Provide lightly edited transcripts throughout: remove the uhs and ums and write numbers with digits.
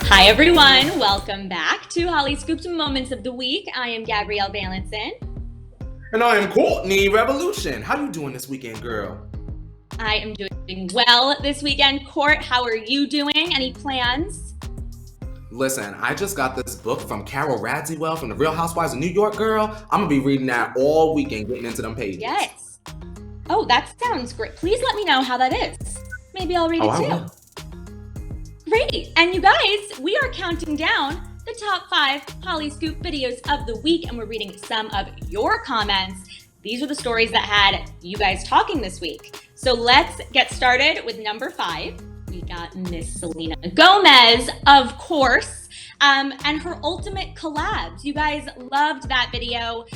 Hi everyone, welcome back to Hollyscoop's Moments of the Week. I am Gabrielle Valenson. And I am Courtney Revolution. How you doing this weekend, girl? I am doing well this weekend. Court, how are you doing? Any plans? Listen, I just got this book from Carol Radziwill from The Real Housewives of New York, girl. I'm gonna be reading that all weekend, getting into them pages. Yes. Oh, that sounds great. Please let me know how that is. Maybe I'll read it too. Great. And you guys, we are counting down the top 5 Hollyscoop videos of the week, and we're reading some of your comments. These are the stories that had you guys talking this week. So let's get started with number 5. We got Miss Selena Gomez, of course, and her ultimate collabs. You guys loved that video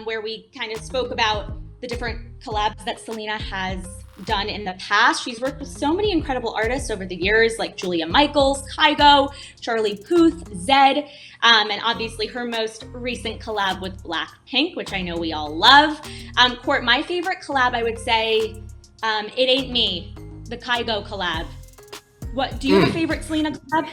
where we kind of spoke about the different collabs that Selena has done in the past. She's worked with so many incredible artists over the years, like Julia Michaels, Kygo, Charlie Puth, Zed, and obviously her most recent collab with Blackpink, which I know we all love. Court, my favorite collab, I would say, It Ain't Me, the Kygo collab. What do you have a favorite Selena collab?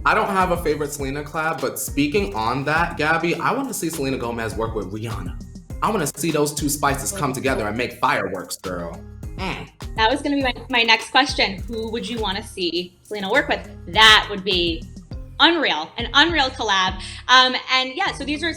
I don't have a favorite Selena collab, but speaking on that, Gabby, I want to see Selena Gomez work with Rihanna. I want to see those two spices come together and make fireworks, girl. That was going to be my next question. Who would you want to see Selena work with? That would be unreal, an unreal collab. And yeah, so these are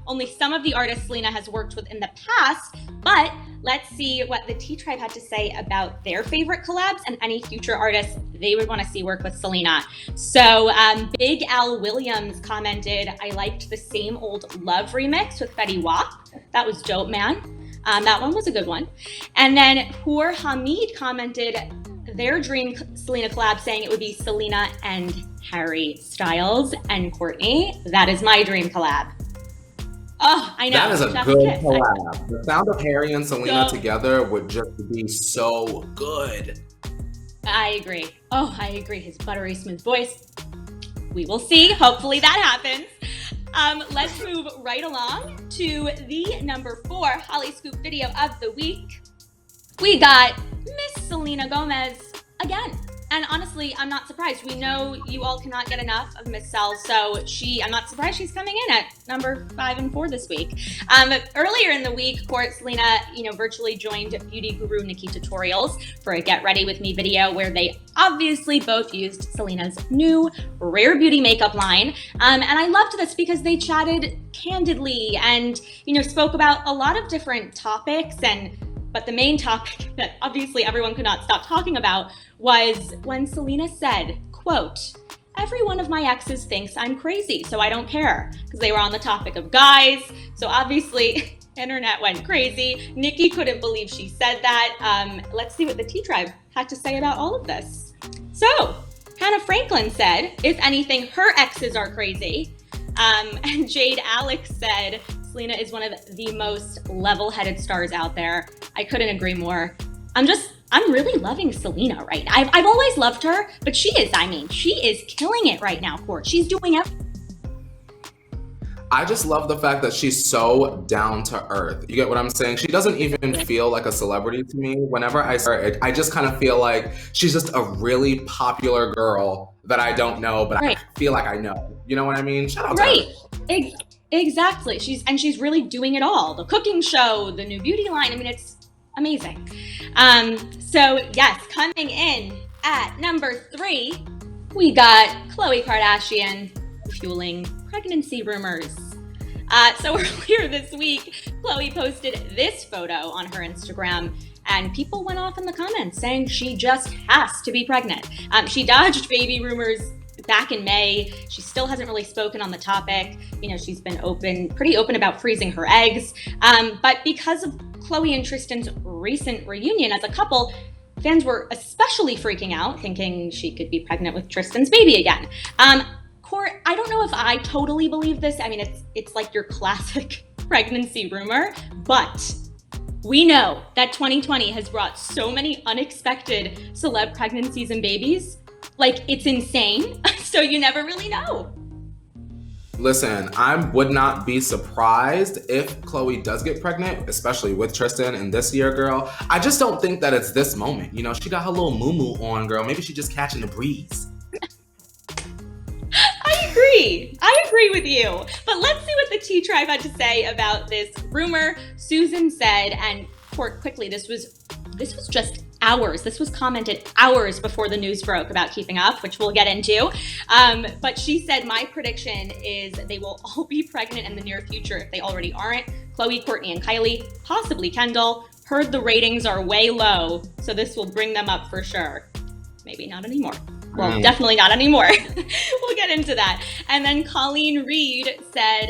only some of the artists Selena has worked with in the past, but let's see what the T-Tribe had to say about their favorite collabs and any future artists they would want to see work with Selena. So Big Al Williams commented, I liked the Same Old Love remix with Fetty Wap. That was dope, man. That one was a good one. And then Poor Hamid commented their dream Selena collab, saying it would be Selena and Harry Styles. And Courtney, that is my dream collab. Oh, I know. That is a good collab. The sound of Harry and Selena together would just be so good. I agree. Oh, I agree. His buttery smooth voice. We will see. Hopefully that happens. Let's move right along to the number 4 Hollyscoop video of the week. We got Miss Selena Gomez again. And honestly, I'm not surprised. We know you all cannot get enough of Miss Cell, so I'm not surprised she's coming in at number 5 and 4 this week. Earlier in the week, Selena, virtually joined beauty guru Nikki Tutorials for a Get Ready With Me video where they obviously both used Selena's new Rare Beauty makeup line. And I loved this because they chatted candidly and, spoke about a lot of different topics, but the main topic that obviously everyone could not stop talking about was when Selena said, quote, every one of my exes thinks I'm crazy, so I don't care, because they were on the topic of guys. So obviously, internet went crazy. Nikki couldn't believe she said that. Let's see what the T-Tribe had to say about all of this. So, Hannah Franklin said, if anything, her exes are crazy. And Jade Alex said, Selena is one of the most level-headed stars out there. I couldn't agree more. I'm really loving Selena right now. I've always loved her, but she is killing it right now, Court. She's doing everything. I just love the fact that she's so down to earth. You get what I'm saying? She doesn't even feel like a celebrity to me. Whenever I see her, I just kind of feel like she's just a really popular girl that I don't know, but I feel like I know. You know what I mean? Shout out to her. Exactly. She's really doing it all. The cooking show, the new beauty line. I mean, it's amazing. So yes, coming in at number 3, we got Khloe Kardashian fueling pregnancy rumors. So earlier this week, Khloe posted this photo on her Instagram, and people went off in the comments saying she just has to be pregnant. She dodged baby rumors back in May. She still hasn't really spoken on the topic. She's been pretty open about freezing her eggs. But because of Khloe and Tristan's recent reunion as a couple, fans were especially freaking out, thinking she could be pregnant with Tristan's baby again. Court, I don't know if I totally believe this. I mean, it's like your classic pregnancy rumor, but we know that 2020 has brought so many unexpected celeb pregnancies and babies. Like, it's insane. So you never really know. Listen, I would not be surprised if Khloe does get pregnant, especially with Tristan and this year, girl. I just don't think that it's this moment. She got her little moo-moo on, girl. Maybe she's just catching the breeze. agree with you. But let's see what the Tea Tribe had to say about this rumor. Susan said, and quickly, this was just hours. This was commented hours before the news broke about Keeping Up, which we'll get into. But she said, my prediction is they will all be pregnant in the near future if they already aren't. Khloe, Kourtney, and Kylie, possibly Kendall. Heard the ratings are way low, so this will bring them up for sure. Maybe not anymore. Well, definitely not anymore. We'll get into that. And then Colleen Reed said,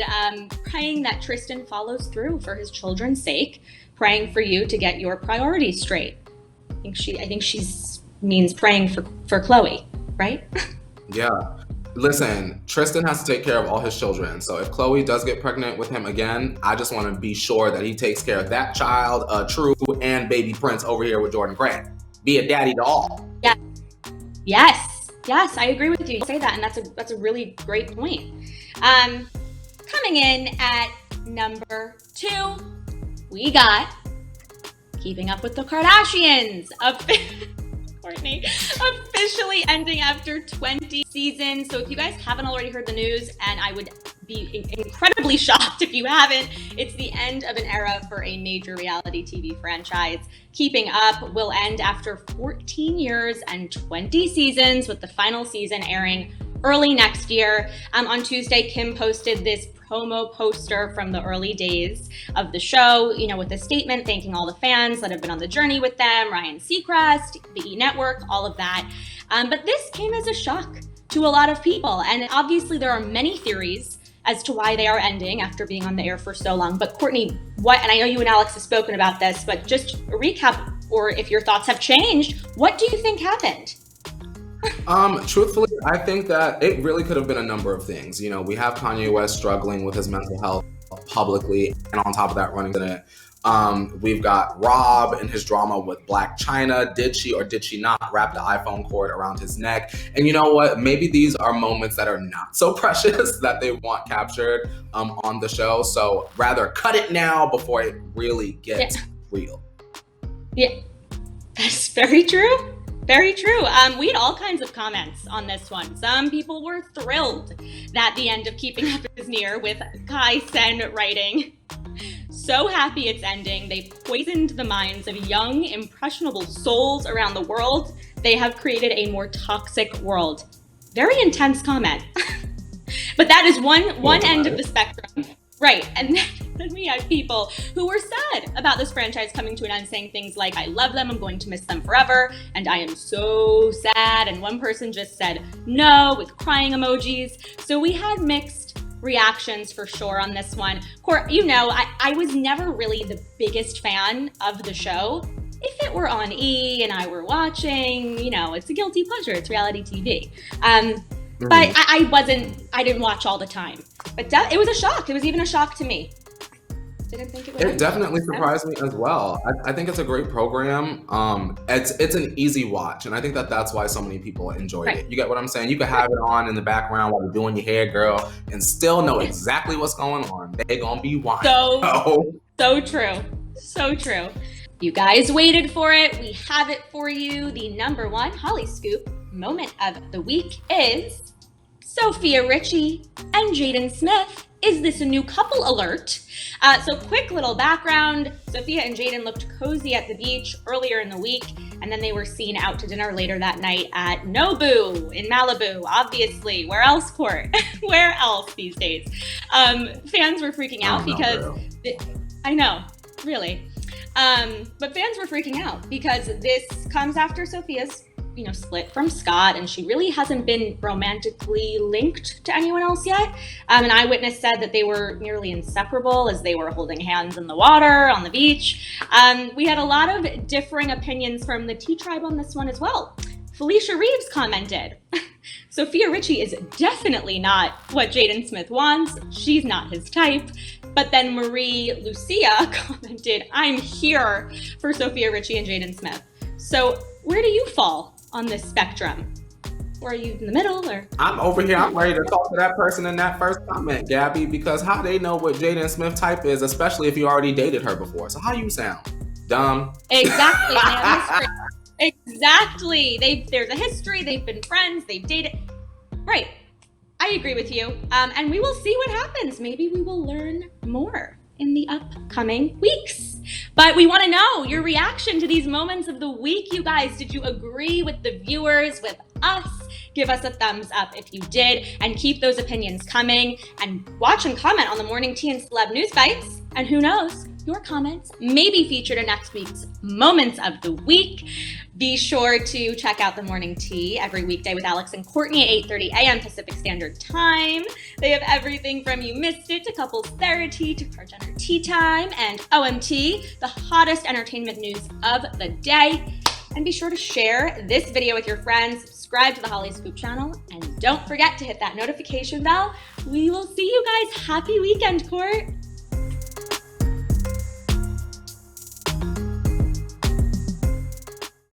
praying that Tristan follows through for his children's sake, praying for you to get your priorities straight. I think she's means praying for Khloe, right? Yeah. Listen, Tristan has to take care of all his children. So if Khloe does get pregnant with him again, I just want to be sure that he takes care of that child, True, and baby Prince over here with Jordan Grant. Be a daddy to all. Yeah. Yes, I agree with you. You say that, and that's a really great point. Coming in at number 2, we got Keeping Up with the Kardashians. Kourtney officially ending after 20 seasons. So if you guys haven't already heard the news, and I would be incredibly shocked if you haven't, it's the end of an era for a major reality TV franchise. Keeping Up will end after 14 years and 20 seasons, with the final season airing early next year. On Tuesday, Kim posted this promo poster from the early days of the show, with a statement thanking all the fans that have been on the journey with them, Ryan Seacrest, the E! Network, all of that. But this came as a shock to a lot of people. And obviously there are many theories as to why they are ending after being on the air for so long. But Kourtney, and I know you and Alex have spoken about this, but just a recap, or if your thoughts have changed, what do you think happened? Truthfully, I think that it really could have been a number of things. We have Kanye West struggling with his mental health publicly, and on top of that, running in it. We've got Rob and his drama with Black China. Did she or did she not wrap the iPhone cord around his neck? And you know what? Maybe these are moments that are not so precious that they want captured on the show. So rather cut it now before it really gets real. Yeah, that's very true. Very true. We had all kinds of comments on this one. Some people were thrilled that the end of Keeping Up is near, with Kai Sen writing, "So happy it's ending. They poisoned the minds of young, impressionable souls around the world. They have created a more toxic world." Very intense comment. But that is one end of the spectrum. Right. And then we had people who were sad about this franchise coming to an end, saying things like, "I love them, I'm going to miss them forever, and I am so sad." And one person just said no with crying emojis. So we had mixed reactions for sure on this one. I was never really the biggest fan of the show. If it were on E! And I were watching, it's a guilty pleasure, it's reality TV. But I didn't watch all the time. But it was a shock. It was even a shock to me. Didn't think it would. It definitely surprised me as well. I think it's a great program. It's an easy watch, and I think that's why so many people enjoyed it. You get what I'm saying? You can have it on in the background while you're doing your hair, girl, and still know exactly what's going on. They're gonna be watching. So true. So true. You guys waited for it. We have it for you. The number 1 Hollyscoop moment of the week is Sofia Richie and Jaden Smith. Is this a new couple alert? So quick little background. Sofia and Jaden looked cozy at the beach earlier in the week, and then they were seen out to dinner later that night at Nobu in Malibu, obviously. Where else, Court? Where else these days? Fans were freaking out because... I know, really. But fans were freaking out because this comes after Sofia's split from Scott, and she really hasn't been romantically linked to anyone else yet. An eyewitness said that they were nearly inseparable as they were holding hands in the water on the beach. We had a lot of differing opinions from the Tea Tribe on this one as well. Felicia Reeves commented, "Sofia Richie is definitely not what Jaden Smith wants. She's not his type." But then Marie Lucia commented, "I'm here for Sofia Richie and Jaden Smith." So where do you fall on this spectrum? Or are you in the middle? Or I'm over here. I'm ready to talk to that person in that first comment, Gabby, because how they know what Jaden Smith type is, especially if you already dated her before. So how you sound? Dumb. Exactly. They have history. Exactly. There's a history. They've been friends. They've dated. Right. I agree with you. And we will see what happens. Maybe we will learn more in the upcoming weeks. But we want to know your reaction to these moments of the week, you guys. Did you agree with the viewers, with us? Give us a thumbs up if you did, and keep those opinions coming. And watch and comment on the Morning Tea and Celeb News Bites. And who knows, your comments may be featured in next week's Moments of the Week. Be sure to check out the Morning Tea every weekday with Alex and Courtney at 8:30 a.m. Pacific Standard Time. They have everything from You Missed It to Couples Therapy to Car Dinner Tea Time and OMT, the hottest entertainment news of the day. And be sure to share this video with your friends, subscribe to the Hollyscoop channel, and don't forget to hit that notification bell. We will see you guys. Happy weekend, Court.